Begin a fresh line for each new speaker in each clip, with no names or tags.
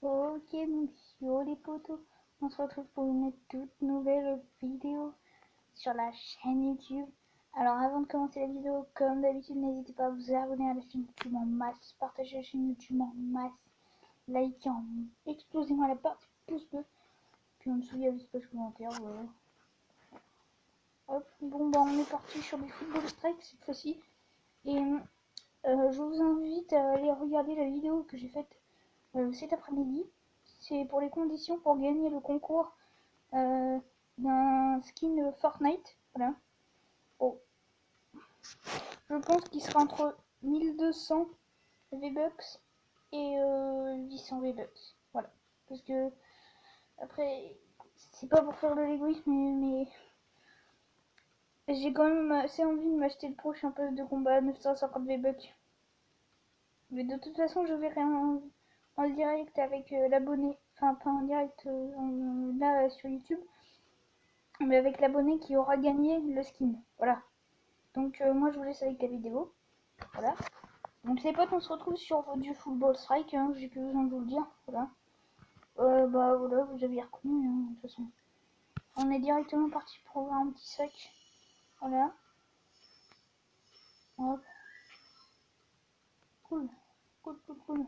Ok, donc yo les potos, on se retrouve pour une toute nouvelle vidéo sur la chaîne YouTube. Alors avant de commencer la vidéo, comme d'habitude, n'hésitez pas à vous abonner à la chaîne YouTube en masse, partager la chaîne YouTube en masse, liker en explosez-moi la partie pouce bleu, puis en dessous il y a l'espace commentaire, voilà. Hop, bon bah on est parti sur du football strike cette fois-ci. Et je vous invite à aller regarder la vidéo que j'ai faite cet après-midi. C'est pour les conditions pour gagner le concours d'un skin Fortnite. Voilà. Oh. Je pense qu'il sera entre 1200 V-Bucks et 800 V-Bucks. Voilà. Parce que, après, c'est pas pour faire de l'égoïsme, mais j'ai quand même assez envie de m'acheter le prochain pass de combat à 950 V-Bucks. Mais de toute façon, je verrai en direct avec l'abonné. Enfin, pas en direct là sur YouTube. Mais avec l'abonné qui aura gagné le skin. Voilà. Donc moi je vous laisse avec la vidéo. Voilà. Donc les potes, on se retrouve sur du football strike, hein, j'ai plus besoin de vous le dire. Voilà. Bah voilà, vous avez reconnu, hein, de toute façon. On est directement parti pour ouvrir un petit sac. Voilà. Hop. Cool. Cool.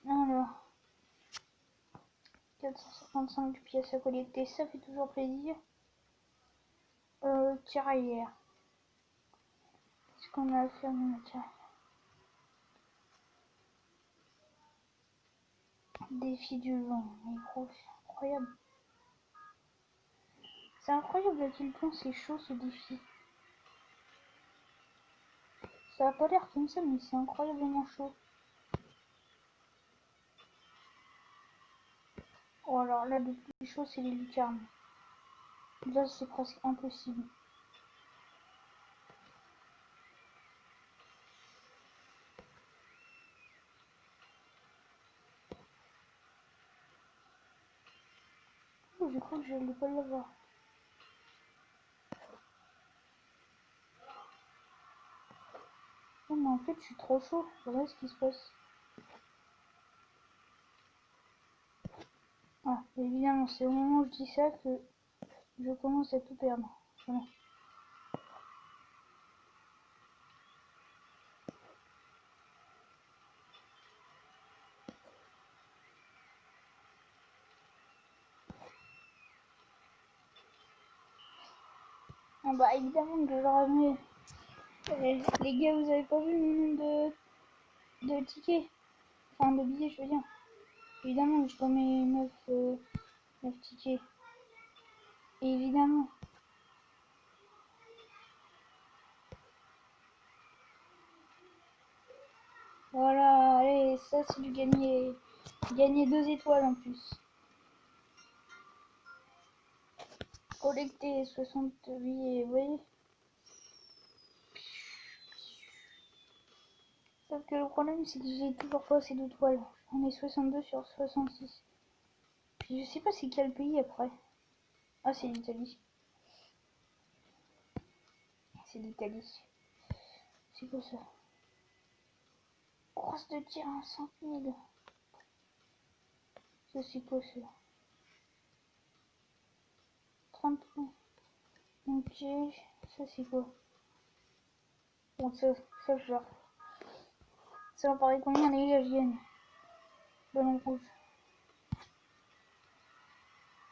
Alors. 455 pièces à collecter, ça fait toujours plaisir. Tiraillère. Qu'est-ce qu'on a à faire dans la tiraillère? Défi du vent. Mais gros, c'est incroyable. C'est incroyable à quel point c'est chaud ce défi. Ça a pas l'air comme ça, mais c'est incroyablement chaud. Oh, alors là, le plus chaud, c'est les lucarnes. Là, c'est presque impossible. Oh, je crois que je n'allais pas l'avoir. Non, mais en fait, je suis trop chaud. Voilà ce qui se passe. Ah, évidemment, c'est au moment où je dis ça que je commence à tout perdre. Voilà. Ah bah, évidemment que j'aurais aimé. Les gars, vous avez pas vu le nombre de tickets? Enfin, de billets, je veux dire. Évidemment, je remets 9 tickets. Évidemment. Voilà, allez, ça c'est du gagner. Gagner 2 étoiles en plus. Collecter 60 billets, vous voyez. Sauf que le problème c'est que j'ai toujours pas assez d'étoiles. On est 62 sur 66. Puis je sais pas c'est quel pays après. Ah, c'est l'Italie. C'est l'Italie. C'est quoi ça? Crosse de tir à 5000. Ça c'est quoi ça? 30 points. Ok, ça c'est quoi? Bon, ça je vois. Ça va paraître combien les gars, je gagne. Ballon rouge.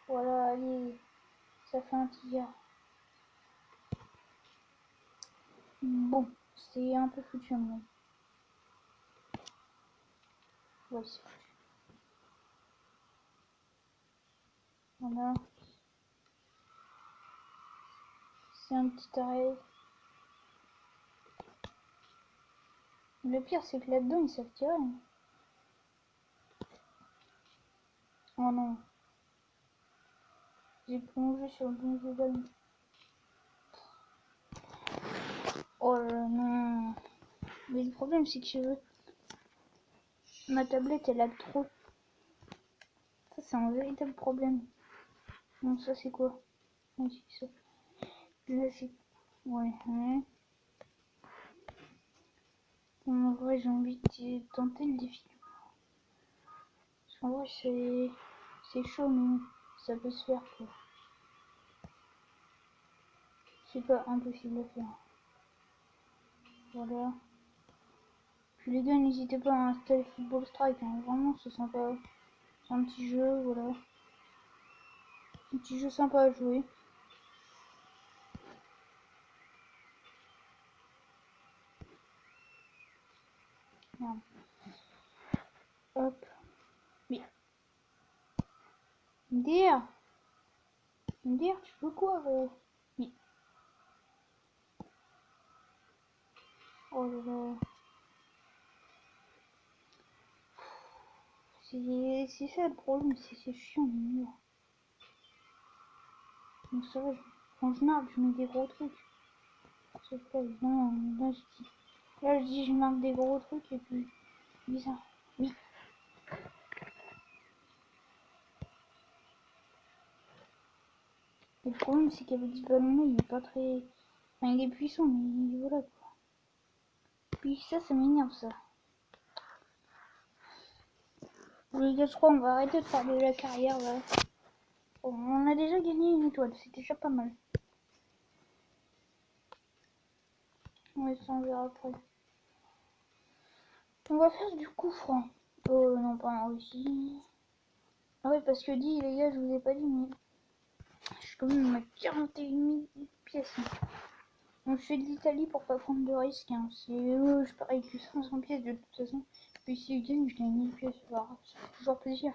Voilà, allez. Ça fait un tigre. Bon, c'est un peu foutu à mon avis. Ouais, c'est foutu. Voilà. C'est un petit arrêt. Le pire, c'est que là-dedans, ils savent tirer. Oh non. J'ai plongé sur le bon jeu ballon. Oh là non. Mais le problème, c'est que ma tablette, elle lag trop. Ça, c'est un véritable problème. Non, ça, c'est quoi? Oui, c'est ça. Là, c'est... Ouais. En vrai, j'ai envie de tenter le défi. En vrai, c'est chaud, mais ça peut se faire, quoi. C'est pas impossible à faire. Voilà. Puis les gars, n'hésitez pas à installer Football Strike, hein. Vraiment, c'est sympa. C'est un petit jeu, voilà. Un petit jeu sympa à jouer. Merde. Hop. Mais. Dire. Tu veux quoi, gros? Mais. Oh là là. C'est ça le problème, c'est chiant les murs. Donc ça va, en général, je mets des gros trucs. C'est pas évident. Là, je dis, je marque des gros trucs et puis. Bizarre. Oui. Et le problème, c'est qu'avec ce ballon-là, il est pas très. Enfin, il est puissant, mais voilà quoi. Puis ça m'énerve ça. Bon, les gars, je crois qu'on va arrêter de faire de la carrière là. Bon, on a déjà gagné une étoile, c'est déjà pas mal. Ouais, ça on verra après. On va faire du coup franc. Oh non, pas en Russie. Ah ouais, parce que dit les gars, je vous ai pas dit, mais je suis quand même à 41 000 pièces. Donc je fais de l'Italie pour pas prendre de risques. Hein. Je parie que 500 pièces de toute façon. Puis si je gagne 1000 pièces. Alors, ça fait toujours plaisir.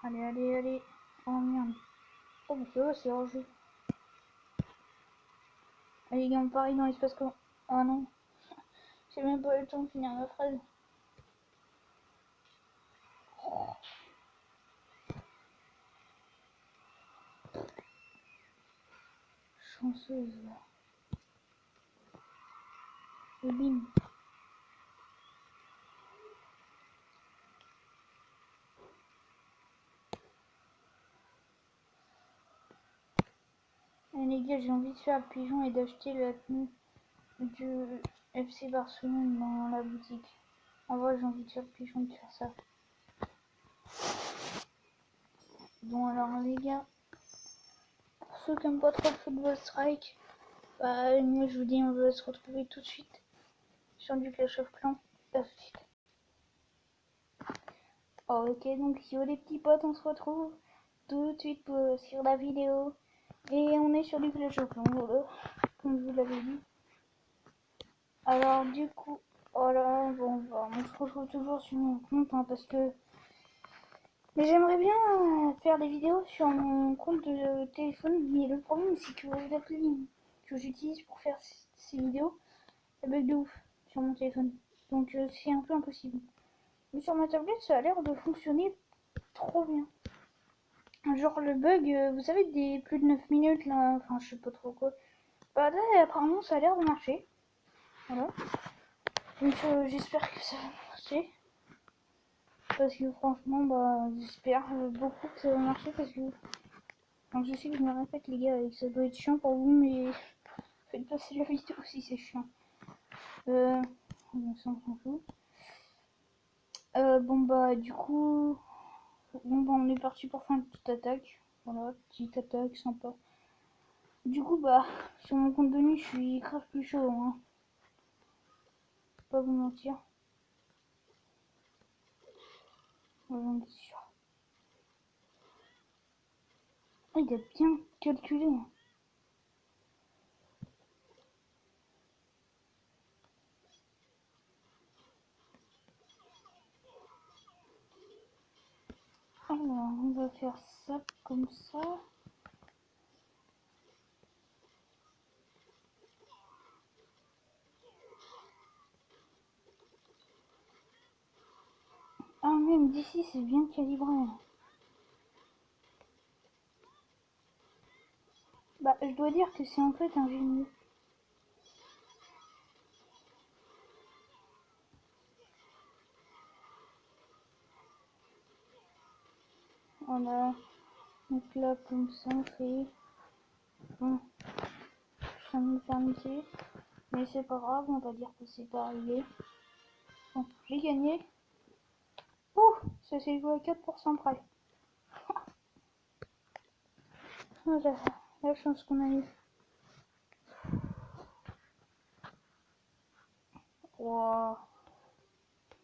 Allez. Oh merde. Oh mais ça va, c'est hors jeu. Allez les gars, on parie dans l'espace comment. Ah non. J'ai même pas eu le temps de finir ma phrase. Chanceuse. Et bim. Allez les gars, j'ai envie de faire le pigeon et d'acheter la tenue du FC Barcelone dans la boutique. En vrai, j'ai envie de faire le pigeon de faire ça. Bon alors les gars, pour ceux qui n'aiment pas trop le Football Strike, bah moi je vous dis on va se retrouver tout de suite sur du Clash of Clans. À tout de suite. Ok, donc yo les petits potes, on se retrouve tout de suite sur la vidéo. Et on est sur du Clash of Clans, voilà, comme je vous l'avais dit. Alors du coup, voilà, bon bah on se retrouve toujours sur mon compte hein, parce que... Mais j'aimerais bien faire des vidéos sur mon compte de téléphone, mais le problème c'est que l'appli que j'utilise pour faire ces vidéos, ça bug de ouf sur mon téléphone. Donc c'est un peu impossible. Mais sur ma tablette, ça a l'air de fonctionner trop bien. Genre le bug, vous savez, des plus de 9 minutes là, enfin je sais pas trop quoi. Bah là, apparemment ça a l'air de marcher. Voilà. Donc j'espère que ça va marcher. Parce que franchement, bah j'espère beaucoup que ça va marcher parce que... Donc je sais que je me répète les gars et que ça doit être chiant pour vous, mais faites passer la vidéo si c'est chiant. On s'en fout. Bon bah du coup, bon bah on est parti pour faire une petite attaque. Voilà, petite attaque sympa. Du coup bah sur mon compte de nuit je suis grave plus chaud hein. Pas vous mentir. J'en suis sûr. Oh, il a bien calculé. Alors on va faire ça comme ça. Ah même d'ici c'est bien calibré. Bah je dois dire que c'est en fait un génie. Voilà. Donc là comme ça on fait... Bon. Je viens de me faire niquer. Mais c'est pas grave, on va dire que c'est pas arrivé. Bon, j'ai gagné. Ouh, ça s'est joué à 4% près. Voilà, la chance qu'on a eu. Wow.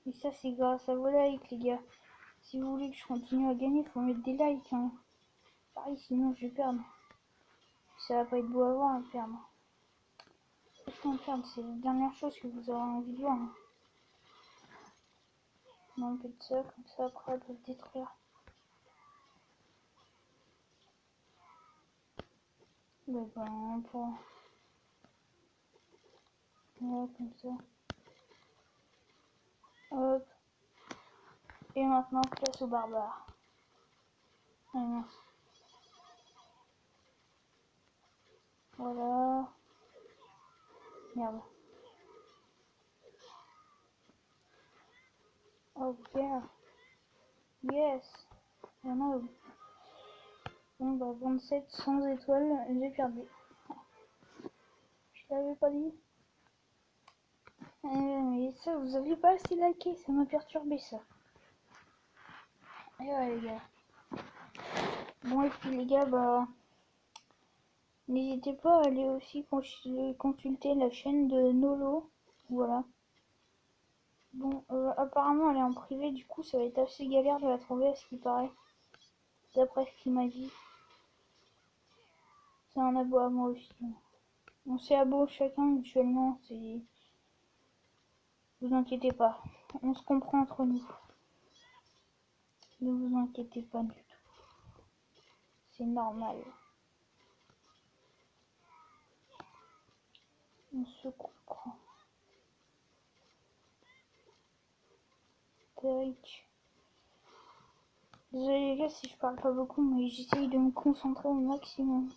Et ça c'est grâce à vos likes les gars. Si vous voulez que je continue à gagner, il faut mettre des likes. Hein. Pareil, sinon je vais perdre. Ça va pas être beau à voir à perdre. C'est la dernière chose que vous aurez envie de voir. Hein. On peut de ça, comme ça après elle peut le détruire. Mais ben, pour... Voilà, comme ça. Hop. Et maintenant, place aux barbares. Ah, mince. Voilà. Merde. Oh yeah. Yes. Il y en a. Bon bah 27 sans étoiles, j'ai perdu. Je l'avais pas dit. Mais ça, vous avez pas assez liké, ça m'a perturbé ça. Et ouais les gars. Bon et puis les gars, bah n'hésitez pas à aller aussi consulter la chaîne de Nolo. Voilà. Bon, apparemment elle est en privé, du coup ça va être assez galère de la trouver à ce qui paraît. D'après ce qu'il m'a dit. C'est un abo à moi aussi. On s'est abo chacun mutuellement, c'est... Vous inquiétez pas, on se comprend entre nous. Ne vous inquiétez pas du tout. C'est normal. On se comprend. Tac. Désolé les gars si je parle pas beaucoup, mais j'essaye de me concentrer au maximum.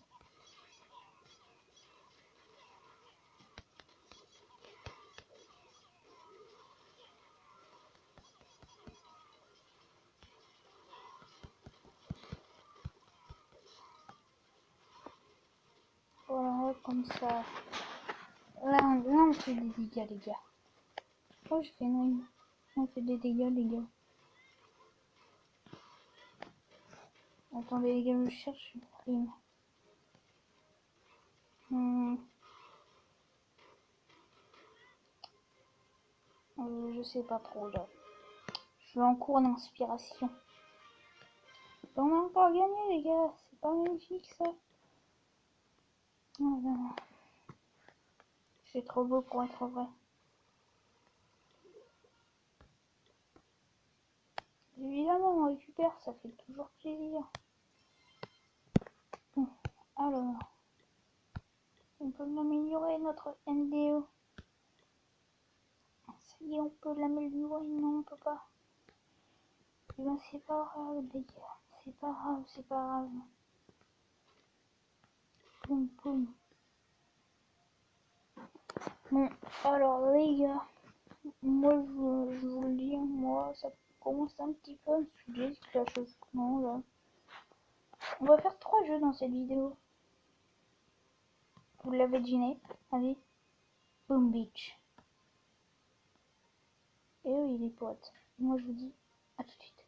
Voilà, comme ça. Là, on fait des dégâts, les gars. Oh, je fais une... On fait des dégâts, les gars. Attendez, les gars, je cherche une prime. Je sais pas trop, là. Je suis en cours d'inspiration. On a encore gagné, les gars. C'est pas magnifique, ça. Oh, non. C'est trop beau pour être vrai. Évidemment, on récupère, ça fait toujours plaisir. Bon, alors, on peut l'améliorer notre NDO. Ça y est, on peut l'améliorer. Non, on peut pas. Eh ben, c'est pas grave, les gars. C'est pas grave, c'est pas grave. Poum, poum. Bon, alors, les gars, moi, je vous le dis, moi, ça commence un petit peu à me saouler, ce Clash of Clans, là. On va faire 3 jeux dans cette vidéo. Vous l'avez deviné. Allez. Boom Beach. Et oui, les potes. Moi, je vous dis à tout de suite.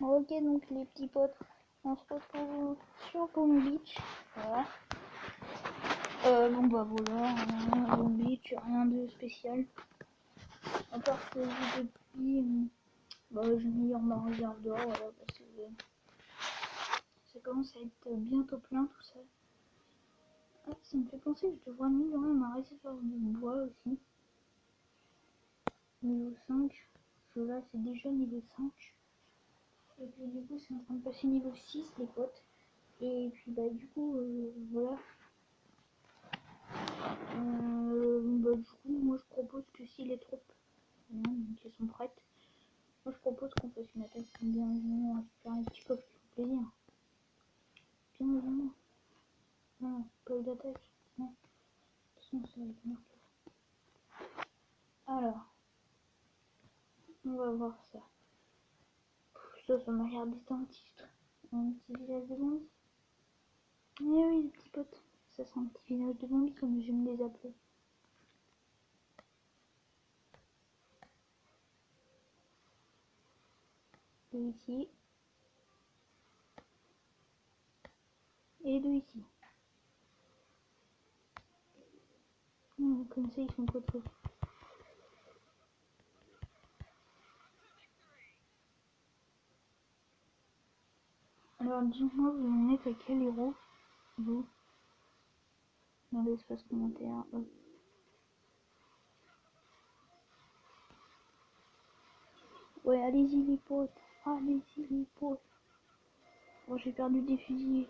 Ok, donc les petits potes, on se retrouve sur Boom Beach. Voilà. Bon bah voilà, Boom Beach, rien de spécial. À part que depuis, bah, j'ai mis ma réserve d'or, voilà, parce que ça commence à être bientôt plein tout ça. Ah, ça me fait penser que je devrais améliorer ma réserve de bois aussi. Niveau 5, parce que là c'est déjà niveau 5. Et puis du coup c'est en train de passer niveau 6 les potes. Et puis bah du coup voilà. Bah du coup moi je propose que si les troupes qui sont prêtes, moi je propose qu'on fasse une attaque bien évidemment récupérer un petit coffre qui fait plaisir. Bien évidemment. Non, pas eu d'attaque. Non. De toute façon ça va être marqué. Alors, on va voir ça. Ça m'a l'air d'être un titre. Un petit village de bandits. Eh oui les petits potes, Ça c'est un petit village de zombies comme j'aime les appeler. De ici. Et de ici. Comme ça ils sont pas trop. Alors dites-moi vous en êtes à quel héros vous dans l'espace commentaire. Ouais allez-y les potes. Allez-y les potes. Bon j'ai perdu des fusils.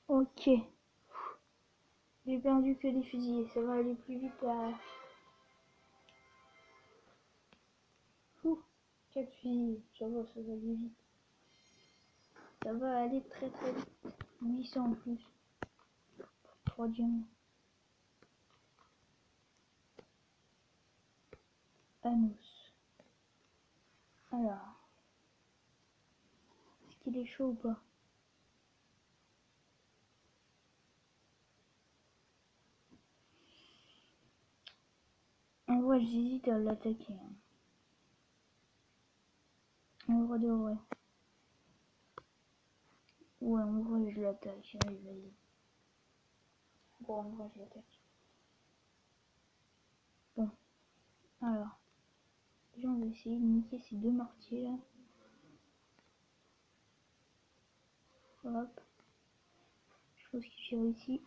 Ok. J'ai perdu que des fusils. Ça va aller plus vite à... Ouh, 4 fusils. Ça va aller vite. Ça va aller très très vite. 800 en plus. 3 diamants. Anus. Alors. Est-ce qu'il est chaud ou pas? En vrai, j'hésite à l'attaquer. En vrai de vrai. Ouais, en vrai, je l'attaque. Allez, vas-y. Bon, en vrai, je l'attaque. Bon. Alors. Déjà, on va essayer de niquer ces deux mortiers là. Hop. Je pense que j'ai réussi.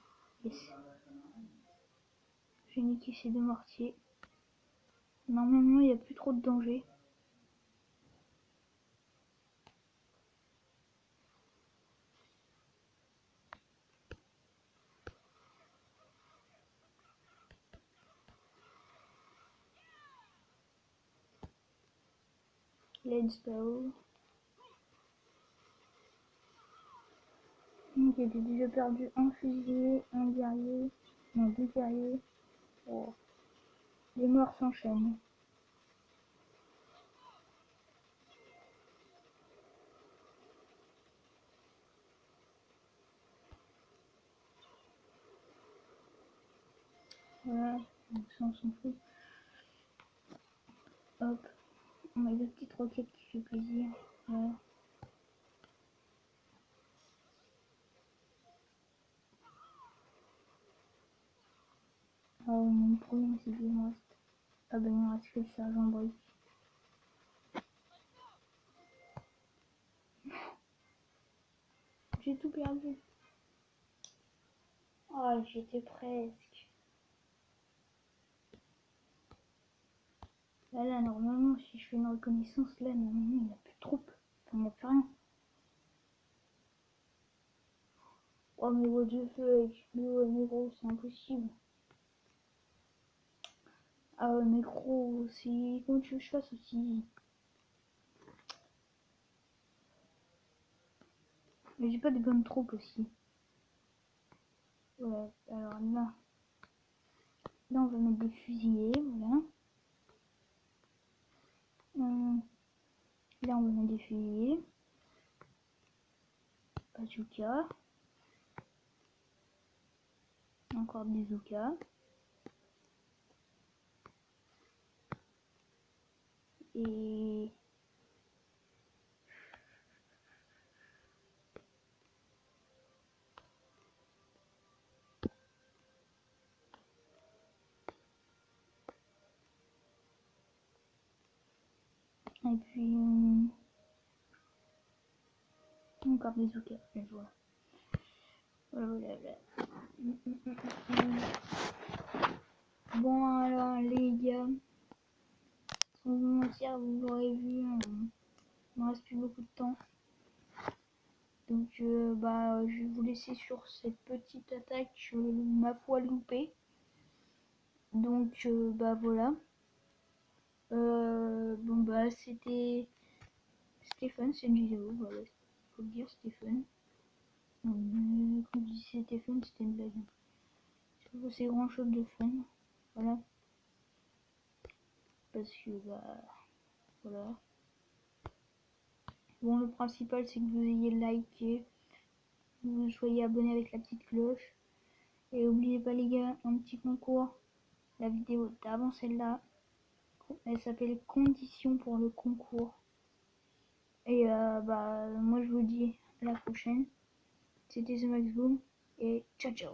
Yes. J'ai niqué ces deux mortiers. Normalement, il n'y a plus trop de danger. Let's go. Donc j'ai déjà perdu un fusilier, un guerrier, non 2 guerriers. Oh. Les morts s'enchaînent. Voilà, donc ça on s'en fout. Hop, on a deux petites roquettes qui fait plaisir. Voilà. Alors mon problème c'est qu'il me reste. Ah ben il me reste que le sergent Brick. J'ai tout perdu. Ah j'étais presque. Là normalement si je fais une reconnaissance là normalement il n'y a plus de troupes. Enfin il n'y a plus rien. Oh mais what the fuck. Mais ouais mais gros c'est impossible. Ah ouais mais gros c'est... Comment tu veux que je fasse aussi? Mais j'ai pas de bonnes troupes aussi. Voilà, alors là on va mettre des fusillés, voilà. Là on va mettre des fusillés. Bazooka. Encore des bazookas. Et... Et puis... encore des bazookas, je vois. Voilà. Bon alors les gars, sans vous mentir, vous l'aurez vu, il me reste plus beaucoup de temps. Donc bah je vais vous laisser sur cette petite attaque, ma foi loupée. Donc bah voilà. Bon bah c'était Stéphane, c'est une vidéo, voilà, faut le dire Stéphane. Quand je dis c'était fun, c'était une blague. Je trouve que c'est grand chose de fun, voilà. Parce que bah voilà. Bon le principal c'est que vous ayez liké, vous soyez abonné avec la petite cloche. Et n'oubliez pas les gars, un petit concours. La vidéo d'avant celle-là, elle s'appelle Conditions pour le concours. Et moi je vous dis à la prochaine. C'était The Max Boom et ciao ciao.